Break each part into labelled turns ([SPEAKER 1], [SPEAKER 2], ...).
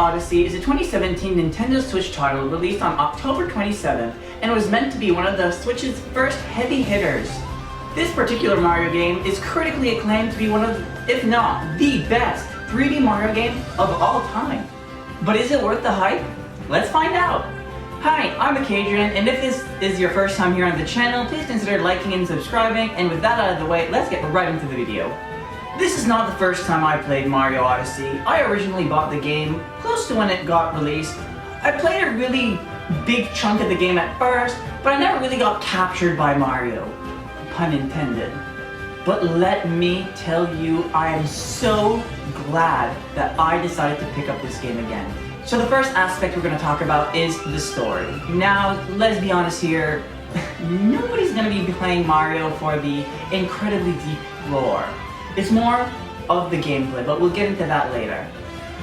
[SPEAKER 1] Odyssey is a 2017 Nintendo Switch title released on October 27th and was meant to be one of the Switch's first heavy hitters. This particular Mario game is critically acclaimed to be one of, if not the best, 3D Mario game of all time. But is it worth the hype? Let's find out! Hi, I'm Acadrian, and if this is your first time here on the channel, please consider liking and subscribing, and with that out of the way, let's get right into the video. This is not the first time I played Mario Odyssey. I originally bought the game close to when it got released. I played a really big chunk of the game at first, but I never really got captured by Mario. Pun intended. But let me tell you, I am so glad that I decided to pick up this game again. So the first aspect we're going to talk about is the story. Now, let's be honest here, nobody's going to be playing Mario for the incredibly deep lore. It's more of the gameplay, but we'll get into that later.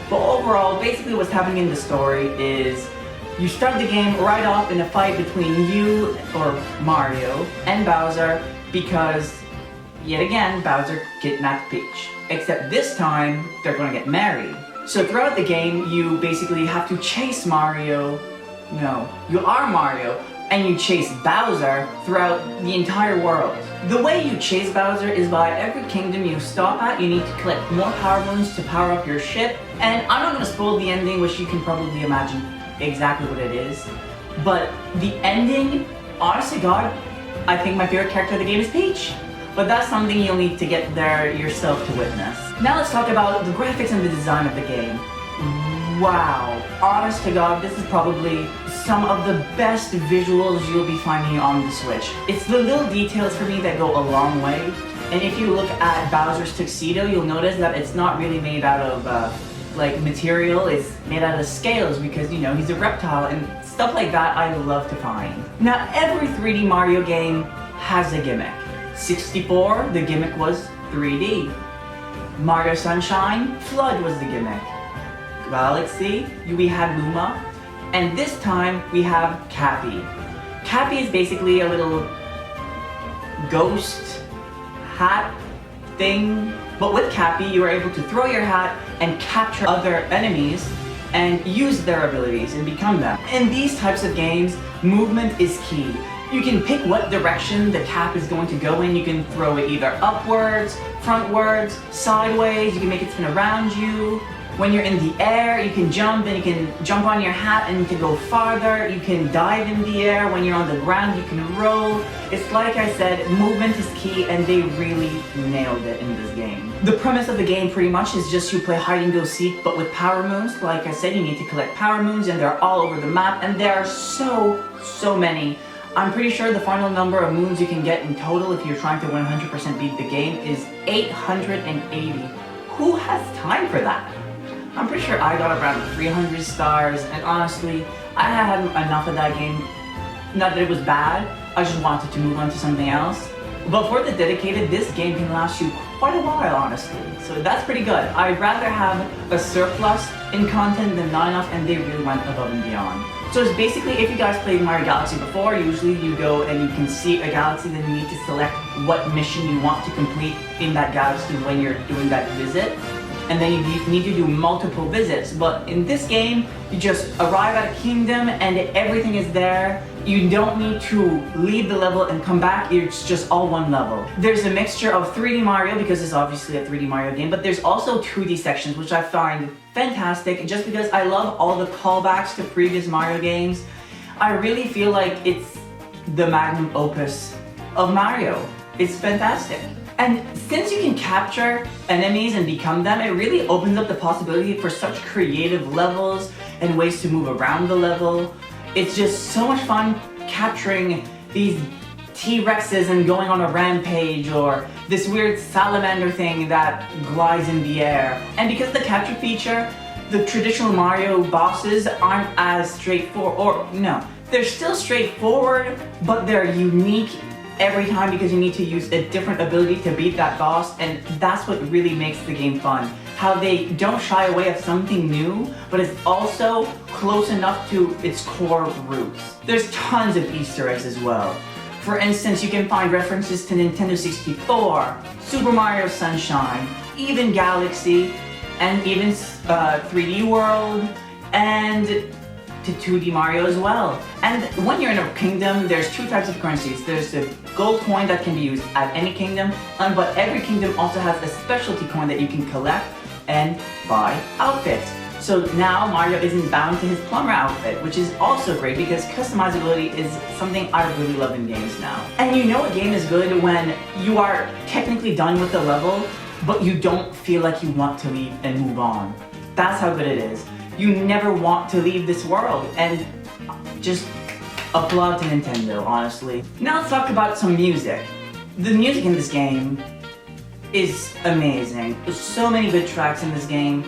[SPEAKER 1] But overall, basically what's happening in the story is you start the game right off in a fight between you, or Mario, and Bowser because, yet again, Bowser kidnapped Peach. Except this time, they're going to get married. So throughout the game, you basically have to chase Mario. No, you are Mario, and you chase Bowser throughout the entire world. The way you chase Bowser is by every kingdom you stop at, you need to collect more power moons to power up your ship. And I'm not going to spoil the ending, which you can probably imagine exactly what it is. But the ending, honestly God, I think my favorite character of the game is Peach. But that's something you'll need to get there yourself to witness. Now let's talk about the graphics and the design of the game. Wow, honest to God, this is probably some of the best visuals you'll be finding on the Switch. It's the little details for me that go a long way. And if you look at Bowser's tuxedo, you'll notice that it's not really made out of like material, it's made out of scales because, you know, he's a reptile, and stuff like that I love to find. Now, every 3D Mario game has a gimmick. 64, the gimmick was 3D. Mario Sunshine, FLUDD was the gimmick. Galaxy, we had Luma, and this time we have Cappy. Cappy is basically a little ghost hat thing, but with Cappy you are able to throw your hat and capture other enemies and use their abilities and become them. In these types of games, movement is key. You can pick what direction the cap is going to go in. You can throw it either upwards, frontwards, sideways, you can make it spin around you. When you're in the air, you can jump, and you can jump on your hat and you can go farther. You can dive in the air. When you're on the ground, you can roll. It's like I said, movement is key, and they really nailed it in this game. The premise of the game pretty much is just you play hide and go seek, but with power moons. Like I said, you need to collect power moons, and they're all over the map, and there are so many. I'm pretty sure the final number of moons you can get in total if you're trying to 100% beat the game is 880. Who has time for that? I'm pretty sure I got around 300 stars, and honestly, I had enough of that game. Not that it was bad, I just wanted to move on to something else. But for the dedicated, this game can last you quite a while, honestly. So that's pretty good. I'd rather have a surplus in content than not enough, and they really went above and beyond. So it's basically, if you guys played Mario Galaxy before, usually you go and you can see a galaxy, then you need to select what mission you want to complete in that galaxy when you're doing that visit. And then you need to do multiple visits. But in this game, you just arrive at a kingdom and everything is there. You don't need to leave the level and come back, it's just all one level. There's a mixture of 3D Mario, because it's obviously a 3D Mario game, but there's also 2D sections, which I find fantastic, just because I love all the callbacks to previous Mario games. I really feel like it's the magnum opus of Mario. It's fantastic. And since you can capture enemies and become them, it really opens up the possibility for such creative levels and ways to move around the level. It's just so much fun capturing these T-Rexes and going on a rampage, or this weird salamander thing that glides in the air. And because of the capture feature, the traditional Mario bosses aren't as straightforward, or no, they're still straightforward, but they're unique every time because you need to use a different ability to beat that boss, and that's what really makes the game fun. How they don't shy away of something new, but it's also close enough to its core roots. There's tons of Easter eggs as well. For instance, you can find references to Nintendo 64, Super Mario Sunshine, even Galaxy, and even 3D World, and to 2D Mario as well. And when you're in a kingdom, there's two types of currencies. There's the gold coin that can be used at any kingdom, but every kingdom also has a specialty coin that you can collect and buy outfits. So now Mario isn't bound to his plumber outfit, which is also great because customizability is something I really love in games now. And you know a game is good when you are technically done with the level, but you don't feel like you want to leave and move on. That's how good it is. You never want to leave this world, and just applaud to Nintendo, honestly. Now let's talk about some music. The music in this game is amazing. There's so many good tracks in this game.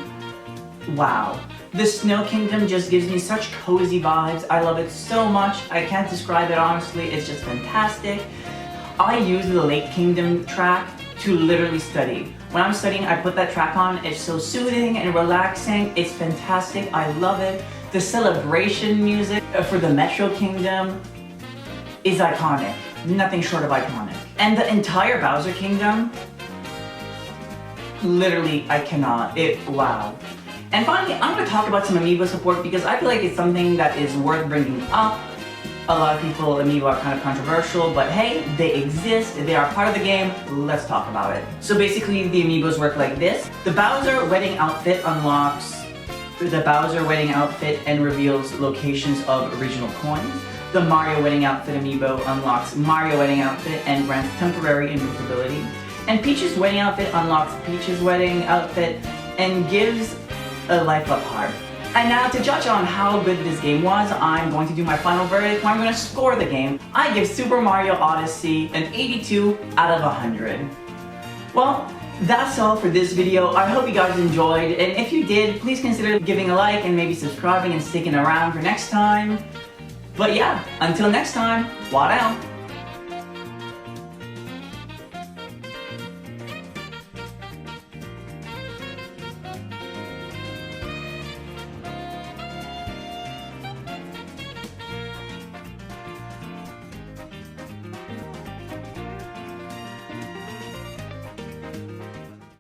[SPEAKER 1] Wow. The Snow Kingdom just gives me such cozy vibes. I love it so much. I can't describe it honestly. It's just fantastic. I use the Lake Kingdom track to literally study. When I'm studying, I put that track on. It's so soothing and relaxing. It's fantastic. I love it. The celebration music for the Metro Kingdom is iconic. Nothing short of iconic. And the entire Bowser Kingdom, literally, I cannot. Wow. And finally, I'm going to talk about some amiibo support because I feel like it's something that is worth bringing up. A lot of people, amiibo are kind of controversial, but hey, they exist, they are part of the game, let's talk about it. So basically, the amiibos work like this. The Bowser wedding outfit unlocks the Bowser wedding outfit and reveals locations of original coins. The Mario wedding outfit amiibo unlocks Mario wedding outfit and grants temporary invisibility. And Peach's wedding outfit unlocks Peach's wedding outfit and gives a life up heart. And now to judge on how good this game was, I'm going to do my final verdict where I'm going to score the game. I give Super Mario Odyssey an 82 out of 100. Well, that's all for this video. I hope you guys enjoyed, and if you did, please consider giving a like and maybe subscribing and sticking around for next time. But yeah, until next time, what out?